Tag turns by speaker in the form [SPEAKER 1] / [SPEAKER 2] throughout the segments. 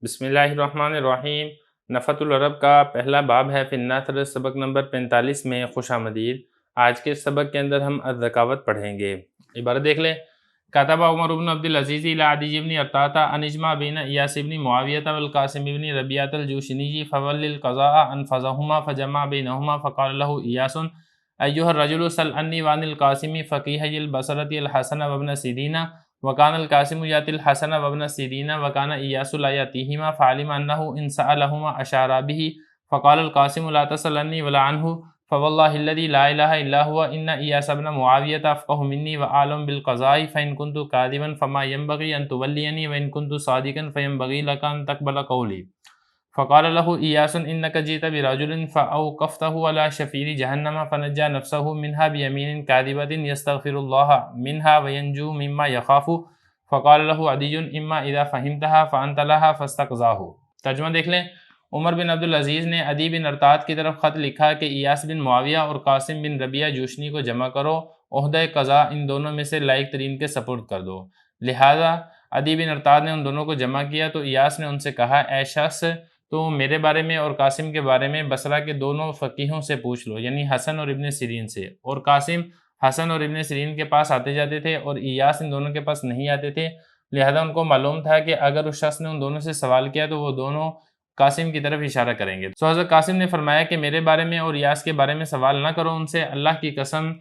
[SPEAKER 1] بسم اللہ الرحمن الرحیم۔ نفحۃ العرب کا پہلا باب ہے فی النثر، سبق نمبر 45 میں خوش آمدید۔ آج کے سبق کے اندر ہم الذکاوت پڑھیں گے۔ عبارت دیکھ لیں۔ کتب عمر بن عبد العزیز الی عدی بن ارطاۃ ان اجمع بین ایاس بن معاویۃ والقاسم بن ربیعۃ الجوشنی فول القضاء انفذہما فجمع بینہما فقال له ایاس ایھا الرجل سل انی وعن القاسم فقیہ البصرۃ الحسن وابن سیرین وکان القاسم یاتی الحسن وابن سیرین وکان ایاس لا یاتیہما فعلم انہ ان سألہما اشار بہ فقال القاسم لا تسألنی ولا عنہ فواللہ الذی لا الہ الا هو ان ایاس بن معاویۃ افقہ منی وعالم بالقضاء فإن كنت کاذبا فما ينبغي ان تولینی وإن كنت صادقا فينبغي لك ان تقبل قولی فقال له ایاس انک جئت برجل فأوقفته على شفیر جہنم فنجى نفسه منها بیمین کاذبۃ یستغفر اللہ منها وینجو مما یخاف فقال له عدی اما اذا فهمتها فانت لها فاستقضاه۔ ترجمہ دیکھ لیں۔ عمر بن عبد العزیز نے عدی بن ارطاط کی طرف خط لکھا کہ ایاس بن معاویہ اور قاسم بن ربیعہ جوشنی کو جمع کرو، عہدہ قضا ان دونوں میں سے لائق ترین کے سپرد کر دو۔ لہذا عدی بن ارطاط نے ان دونوں کو جمع کیا تو ایاس نے ان سے کہا، اے شخص تو میرے بارے میں اور قاسم کے بارے میں بصرہ کے دونوں فقیہوں سے پوچھ لو، یعنی حسن اور ابن سیرین سے۔ اور قاسم حسن اور ابن سیرین کے پاس آتے جاتے تھے اور ایاس ان دونوں کے پاس نہیں آتے تھے، لہذا ان کو معلوم تھا کہ اگر اس شخص نے ان دونوں سے سوال کیا تو وہ دونوں قاسم کی طرف اشارہ کریں گے۔ سو حضرت قاسم نے فرمایا کہ میرے بارے میں اور ایاس کے بارے میں سوال نہ کرو ان سے، اللہ کی قسم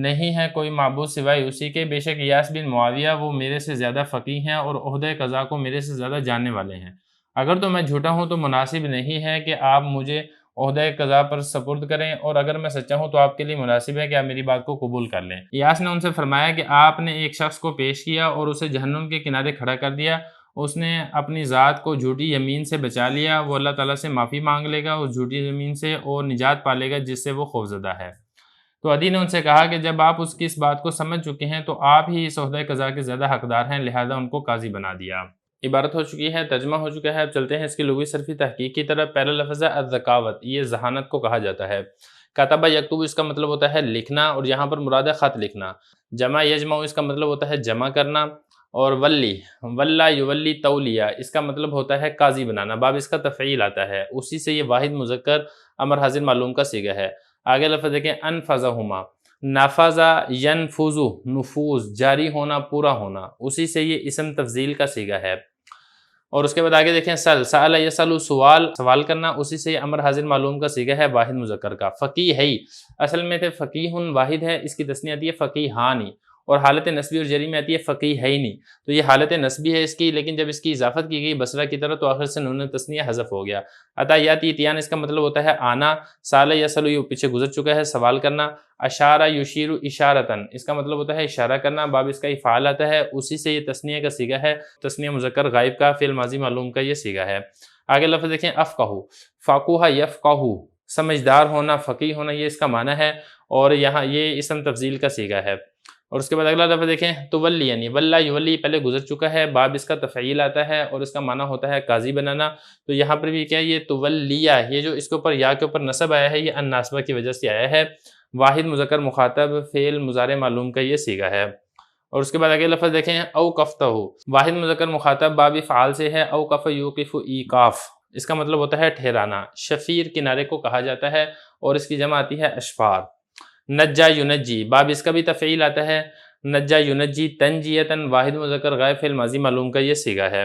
[SPEAKER 1] نہیں ہے کوئی معبود سوائے اسی کے، بے شک ایاس بن معاویہ وہ میرے سے زیادہ فقیہ ہیں اور عہدہ قضا کو میرے سے زیادہ جاننے والے ہیں۔ اگر تو میں جھوٹا ہوں تو مناسب نہیں ہے کہ آپ مجھے عہدہ قضا پر سپرد کریں، اور اگر میں سچا ہوں تو آپ کے لیے مناسب ہے کہ آپ میری بات کو قبول کر لیں۔ ایاس نے ان سے فرمایا کہ آپ نے ایک شخص کو پیش کیا اور اسے جہنم کے کنارے کھڑا کر دیا، اس نے اپنی ذات کو جھوٹی یمین سے بچا لیا، وہ اللہ تعالیٰ سے معافی مانگ لے گا اس جھوٹی یمین سے اور نجات پا لے گا جس سے وہ خوفزدہ ہے۔ تو عدی نے ان سے کہا کہ جب آپ اس کی اس بات کو سمجھ چکے ہیں تو آپ ہی اس عہدہ قضا کے زیادہ حقدار ہیں، لہذا ان کو قاضی بنا دیا۔ عبارت ہو چکی ہے، ترجمہ ہو چکا ہے، اب چلتے ہیں اس کی لغوی صرفی تحقیق کی طرف۔ پہلا لفظ ہے الذکاوت، یہ ذہانت کو کہا جاتا ہے۔ کتب یکتب اس کا مطلب ہوتا ہے لکھنا، اور یہاں پر مراد ہے خط لکھنا۔ جمع یجمع اس کا مطلب ہوتا ہے جمع کرنا، اور ولی ولا یولی تولیہ اس کا مطلب ہوتا ہے قاضی بنانا، باب اس کا تفعیل آتا ہے، اسی سے یہ واحد مذکر امر حاضر معلوم کا صیغہ ہے۔ آگے لفظ دیکھیں انفذہما، نفذ ینفذ نفوذ جاری ہونا، پورا ہونا، اسی سے یہ اسم تفضیل کا صیغہ ہے۔ اور اس کے بعد آگے دیکھیں سأل یسأل سوال کرنا، اسی سے یہ امر حاضر معلوم کا صیغہ ہے واحد مذکر کا۔ فقیہ اصل میں تھے فقیہ واحد ہے، اس کی تثنیہ آتی ہے فقیہانی، اور حالت نسبی اور جری میں آتی ہے فقیہینی، تو یہ حالت نسبی ہے اس کی، لیکن جب اس کی اضافت کی گئی بصرہ کی طرح تو آخر سے نون تثنیہ حذف ہو گیا۔ عطیاتی اتیان اس کا مطلب ہوتا ہے آنا، سال یسأل یہ پیچھے گزر چکا ہے سوال کرنا، اشارہ یشیر اشارتن اس کا مطلب ہوتا ہے اشارہ کرنا، باب اس کا افعال آتا ہے، اسی سے یہ تثنیہ کا صیغہ ہے، تثنیہ مذکر غائب کا فعل ماضی معلوم کا یہ صیغہ ہے۔ آگے لفظ دیکھیں افقہ، فقوہ یفقہ سمجھدار ہونا، فقیہ ہونا، یہ اس کا معنی ہے، اور یہاں یہ اسم تفضیل کا صیغہ ہے۔ اور اس کے بعد اگلا لفظ دیکھیں تولی، یعنی ولا یولی پہلے گزر چکا ہے، باب اس کا تفعیل آتا ہے اور اس کا معنی ہوتا ہے قاضی بنانا، تو یہاں پر بھی کیا یہ تولیہ، یہ جو اس کے اوپر یا کے اوپر نصب آیا ہے یہ ان ناصبہ کی وجہ سے آیا ہے، واحد مذکر مخاطب فعل مضارع معلوم کا یہ صیغہ ہے۔ اور اس کے بعد اگلا لفظ دیکھیں اوقفتہ، واحد مذکر مخاطب باب فعال سے ہے، اوقف یوقف ایقاف اس کا مطلب ہوتا ہے ٹھہرانا، شفیر کنارے کو کہا جاتا ہے، اور اس کی جمع آتی ہے اشفار۔ نجا ینجی باب اس کا بھی تفعیل آتا ہے، نجا ینجی تنجیتاً واحد مذکر غائب فعل ماضی معلوم کا یہ صیغہ ہے۔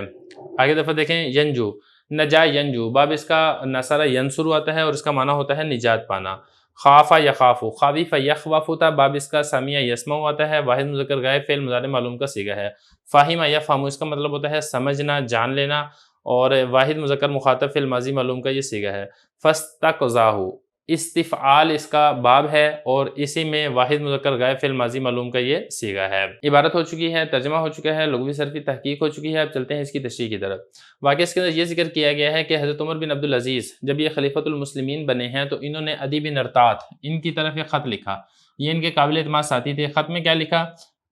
[SPEAKER 1] آگے دفعہ دیکھیں ینجو، نجا ینجو باب اس کا نصر ینصر آتا ہے اور اس کا معنی ہوتا ہے نجات پانا۔ خافا یخافو خاویف یخوف ہوتا باب اس کا سمیع یسمع آتا ہے، واحد مذکر غائب فعل مضارع معلوم کا صیغہ ہے۔ فاہم یفہم اس کا مطلب ہوتا ہے سمجھنا، جان لینا، اور واحد مذکر مخاطب فعل ماضی معلوم کا یہ صیغہ ہے۔ فاستقضاہ استفعال اس کا باب ہے، اور اسی میں واحد مذکر غائب فعل ماضی معلوم کا یہ صیغہ ہے۔ عبارت ہو چکی ہے، ترجمہ ہو چکا ہے، لغوی صرفی تحقیق ہو چکی ہے، اب چلتے ہیں اس کی تشریح کی طرف۔ واقعہ اس کے اندر یہ ذکر کیا گیا ہے کہ حضرت عمر بن عبد العزیز جب یہ خلیفۃ المسلمین بنے ہیں تو انہوں نے عدی بن ارطاط ان کی طرف ایک خط لکھا، یہ ان کے قابل اعتماد ساتھی تھے۔ خط میں کیا لکھا؟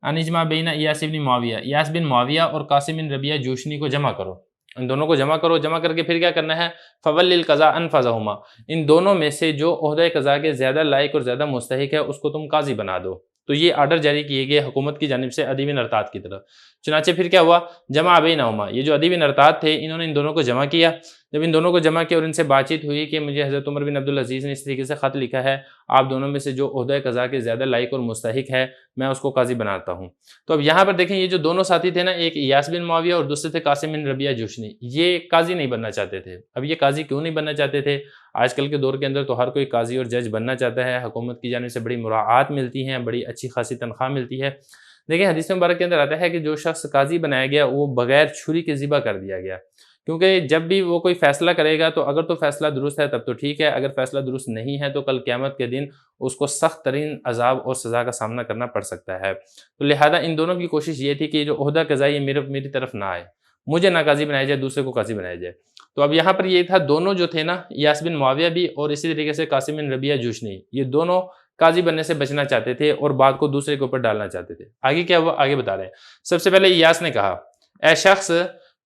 [SPEAKER 1] ان اجمع بین ایاس بن معاویہ، ایاس بن معاویہ اور قاسم بن ربیعہ جوشنی کو جمع کرو، ان دونوں کو جمع کرو، جمع کر کے پھر کیا کرنا ہے؟ فول القضاء انفذہما، ان دونوں میں سے جو عہدہ قضا کے زیادہ لائق اور زیادہ مستحق ہے اس کو تم قاضی بنا دو۔ تو یہ آرڈر جاری کیے گئے حکومت کی جانب سے عدی بن ارطاد کی طرف۔ چنانچہ پھر کیا ہوا، جمع بینہما، یہ جو عدی بن ارطاد تھے انہوں نے ان دونوں کو جمع کیا۔ جب ان دونوں کو جمع کیا اور ان سے بات چیت ہوئی کہ مجھے حضرت عمر بن عبدالعزیز نے اس طریقے سے خط لکھا ہے، آپ دونوں میں سے جو عہدہ قضا کے زیادہ لائق اور مستحق ہے میں اس کو قاضی بناتا ہوں۔ تو اب یہاں پر دیکھیں یہ جو دونوں ساتھی تھے نا، ایک ایاس بن معاویہ اور دوسرے تھے قاسم بن ربیعہ جوشنی، یہ قاضی نہیں بننا چاہتے تھے۔ اب یہ قاضی کیوں نہیں بننا چاہتے تھے؟ آج کل کے دور کے اندر تو ہر کوئی قاضی اور جج بننا چاہتا ہے، حکومت کی جانب سے بڑی مراعات ملتی ہیں، بڑی اچھی خاصی تنخواہ ملتی ہے۔ دیکھیں حدیث مبارک کے اندر آتا ہے کہ جو شخص قاضی بنایا گیا وہ بغیر چھری کے ذبح کر دیا گیا، کیونکہ جب بھی وہ کوئی فیصلہ کرے گا تو اگر تو فیصلہ درست ہے تب تو ٹھیک ہے، اگر فیصلہ درست نہیں ہے تو کل قیامت کے دن اس کو سخت ترین عذاب اور سزا کا سامنا کرنا پڑ سکتا ہے۔ تو لہذا ان دونوں کی کوشش یہ تھی کہ جو عہدہ قضائی یہ میری طرف نہ آئے، مجھے نہ قاضی بنایا جائے، دوسرے کو قاضی بنایا جائے۔ تو اب یہاں پر یہ تھا، دونوں جو تھے نا، ایاس بن معاویہ بھی اور اسی طریقے سے قاسم بن ربیعہ جوشنی، یہ دونوں قاضی بننے سے بچنا چاہتے تھے اور بات کو دوسرے کے اوپر ڈالنا چاہتے تھے۔ آگے کیا ہوا آگے بتا رہے ہیں۔ سب سے پہلے ایاس نے کہا، اے شخص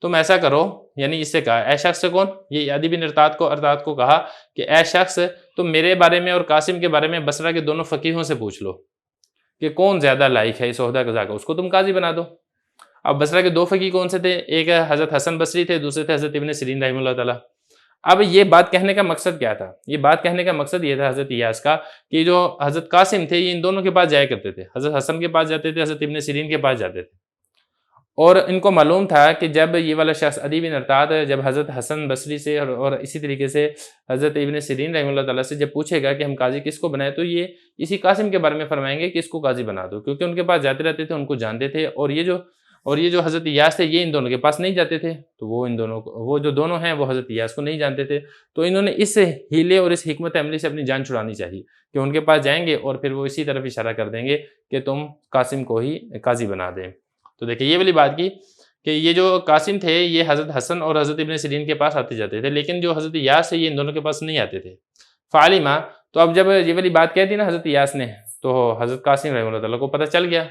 [SPEAKER 1] تم ایسا کرو، یعنی اس سے کہا، اے شخص سے کون؟ یہ عدی بن ارطاد کو کہا کہ اے شخص تم میرے بارے میں اور قاسم کے بارے میں بصرہ کے دونوں فقیہوں سے پوچھ لو کہ کون زیادہ لائق ہے اس عہدہ قضا کا، اس کو تم قاضی بنا دو۔ اب بصرہ کے دو فقیہ کون سے تھے؟ ایک حضرت حسن بصری تھے، دوسرے تھے حضرت ابن سیرین رحمہ اللہ تعالیٰ۔ اب یہ بات کہنے کا مقصد کیا تھا؟ یہ بات کہنے کا مقصد یہ تھا حضرت ایاس کا کہ جو حضرت قاسم تھے یہ ان دونوں کے پاس جایا کرتے تھے، حضرت حسن کے پاس جاتے تھے، حضرت ابن سیرین کے پاس جاتے تھے، اور ان کو معلوم تھا کہ جب یہ والا شخص عدی بن ارطاد جب حضرت حسن بصری سے اور اسی طریقے سے حضرت ابن سیرین رحمہ اللہ تعالیٰ سے جب پوچھے گا کہ ہم قاضی کس کو بنائیں، تو یہ اسی قاسم کے بارے میں فرمائیں گے کہ اس کو قاضی بنا دو، کیونکہ ان کے پاس جاتے رہتے تھے، ان کو جانتے تھے، اور یہ جو حضرت ایاس تھے یہ ان دونوں کے پاس نہیں جاتے تھے، تو وہ جو دونوں ہیں وہ حضرت ایاس کو نہیں جانتے تھے، تو انہوں نے اس ہیلے اور اس حکمت عملی سے اپنی جان چھڑانی چاہیے کہ ان کے پاس جائیں گے اور پھر وہ اسی طرف اشارہ کر دیں گے کہ تم قاسم کو ہی قاضی بنا دیں۔ تو دیکھیں یہ والی بات کی کہ یہ جو قاسم تھے یہ حضرت حسن اور حضرت ابن سیرین کے پاس آتے جاتے تھے، لیکن جو حضرت ایاس ہے یہ ان دونوں کے پاس نہیں آتے تھے۔ فعلما، تو اب جب یہ والی بات کہہ دی نا حضرت ایاس نے، تو حضرت قاسم رحمہ اللہ تعالیٰ کو پتہ چل گیا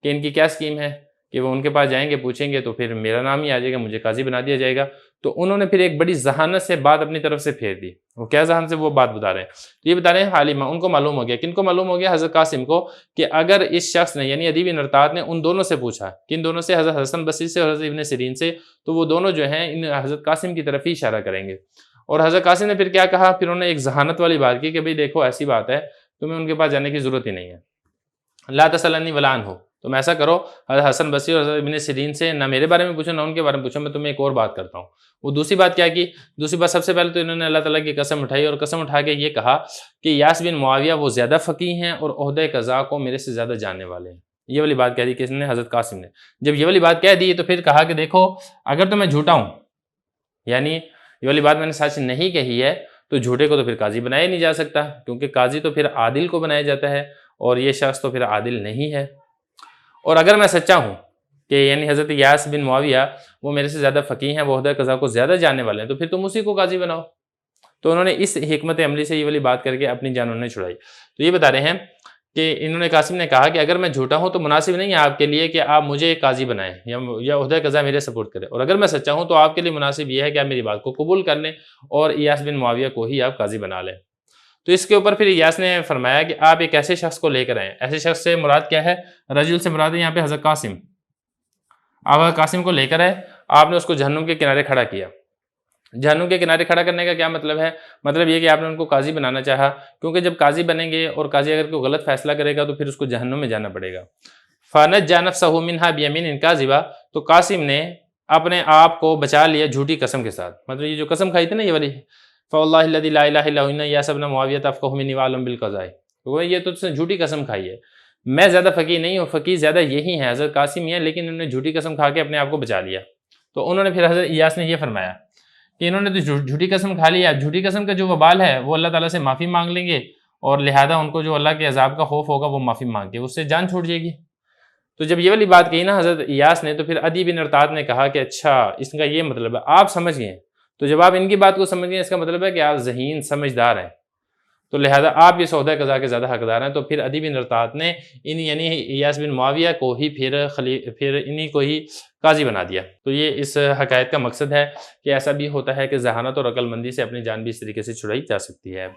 [SPEAKER 1] کہ ان کی کیا اسکیم ہے، کہ وہ ان کے پاس جائیں گے پوچھیں گے تو پھر میرا نام ہی آ جائے گا، مجھے قاضی بنا دیا جائے گا۔ تو انہوں نے پھر ایک بڑی ذہانت سے بات اپنی طرف سے پھیر دی۔ وہ کیا ذہانت سے وہ بات بتا رہے ہیں؟ تو یہ بتا رہے ہیں عالمہ، ان کو معلوم ہو گیا، کن کو معلوم ہو گیا؟ حضرت قاسم کو، کہ اگر اس شخص نے یعنی عدی بن ارطاد نے ان دونوں سے پوچھا، کن دونوں سے؟ حضرت حسن بصری سے اور حضرت ابن سیرین سے، تو وہ دونوں جو ہیں ان حضرت قاسم کی طرف ہی اشارہ کریں گے۔ اور حضرت قاسم نے پھر کیا کہا؟ پھر انہوں نے ایک ذہانت والی بات کی کہ بھئی دیکھو ایسی بات ہے، تمہیں ان کے پاس جانے کی ضرورت ہی نہیں ہے، لا تسألنی ولا عنہ، تم ایسا کرو حضرت حسن بصری اور حضرت ابن سیرین سے نہ میرے بارے میں پوچھو نہ ان کے بارے میں پوچھو، میں تمہیں ایک اور بات کرتا ہوں۔ وہ دوسری بات کیا کی؟ دوسری بات سب سے پہلے تو انہوں نے اللہ تعالیٰ کی قسم اٹھائی اور قسم اٹھا کے یہ کہا کہ ایاس بن معاویہ وہ زیادہ فقیہ ہیں اور عہدہ قضا کو میرے سے زیادہ جاننے والے ہیں۔ یہ والی بات کہہ دی کس نے؟ حضرت قاسم نے۔ جب یہ والی بات کہہ دی تو پھر کہا کہ دیکھو اگر تو میں جھوٹا ہوں، یعنی یہ والی بات میں نے سچ نہیں کہی ہے، تو جھوٹے کو تو پھر قاضی بنایا نہیں جا سکتا، کیونکہ قاضی تو پھر عادل کو بنایا جاتا ہے اور یہ شخص تو پھر عادل نہیں ہے۔ اور اگر میں سچا ہوں کہ یعنی حضرت ایاس بن معاویہ وہ میرے سے زیادہ فقیہ ہیں، وہ عہدہ قضا کو زیادہ جاننے والے ہیں، تو پھر تم اسی کو قاضی بناؤ۔ تو انہوں نے اس حکمت عملی سے یہ والی بات کر کے اپنی جان انہوں نے چھڑائی۔ تو یہ بتا رہے ہیں کہ انہوں نے قاسم نے کہا کہ اگر میں جھوٹا ہوں تو مناسب نہیں ہے آپ کے لیے کہ آپ مجھے قاضی بنائیں یا عہدہ قضا میرے سپورٹ کریں، اور اگر میں سچا ہوں تو آپ کے لیے مناسب یہ ہے کہ آپ میری بات کو قبول کر لیں اور ایاس بن معاویہ کو ہی آپ قاضی بنا لیں۔ تو اس کے اوپر پھر ایاس نے فرمایا کہ آپ ایک ایسے شخص کو لے کر آئیں۔ ایسے شخص سے مراد کیا ہے؟ رجل سے مراد ہے یہاں پہ حضرت قاسم۔ آپ قاسم کو لے کر آئے، آپ نے اس کو جہنم کے کنارے کھڑا کیا۔ جہنم کے کنارے کھڑا کرنے کا کیا مطلب ہے؟ مطلب یہ کہ آپ نے ان کو قاضی بنانا چاہا، کیونکہ جب قاضی بنیں گے اور قاضی اگر کوئی غلط فیصلہ کرے گا تو پھر اس کو جہنم میں جانا پڑے گا۔ فَنَجَّى نَفْسَهُ مِنْهَا بِيَمِينٍ كَاذِبَةٍ، تو قاسم نے اپنے آپ کو بچا لیا جھوٹی قسم کے ساتھ۔ مطلب یہ جو قسم کھائی تھی نا یہ والی، فَوَاللَّهِ الَّذِي لَا إِلَٰهَ إِلَّا هُوَ إِنَّ إِيَاسَ بْنَ مُعَاوِيَةَ أَفْقَهُ مِنِّي وَأَعْلَمُ بِالْقَضَاءِ، تو یہ تو جھوٹی قسم کھائی ہے، میں زیادہ فقیہ نہیں ہوں، فقیہ زیادہ یہی ہیں حضرت قاسم ہی ہیں، لیکن انہوں نے جھوٹی قسم کھا کے اپنے آپ کو بچا لیا۔ تو انہوں نے پھر حضرت ایاس نے یہ فرمایا کہ انہوں نے تو جھوٹی قسم کھا لیا، جھوٹی قسم کا جو وبال ہے وہ اللہ تعالیٰ سے معافی مانگ لیں گے، اور لہذا ان کو جو اللہ کے عذاب کا خوف ہوگا وہ معافی مانگ کے اس سے جان چھوٹ جائے گی۔ تو جب یہ والی بات کہی نا حضرت ایاس نے، تو پھر عدی بن ارطاد نے کہا کہ اچھا اس کا یہ مطلب ہے، آپ سمجھ گئے۔ تو جب آپ ان کی بات کو سمجھ گئے اس کا مطلب ہے کہ آپ ذہین سمجھدار ہیں، تو لہذا آپ اس عہدہ قضا کے زیادہ حقدار ہیں۔ تو پھر عدی بن ارطاد نے یعنی ایاس بن معاویہ کو ہی پھر انہی کو ہی قاضی بنا دیا۔ تو یہ اس حکایت کا مقصد ہے کہ ایسا بھی ہوتا ہے کہ ذہانت اور عقل مندی سے اپنی جان بھی اس طریقے سے چھڑائی جا سکتی ہے۔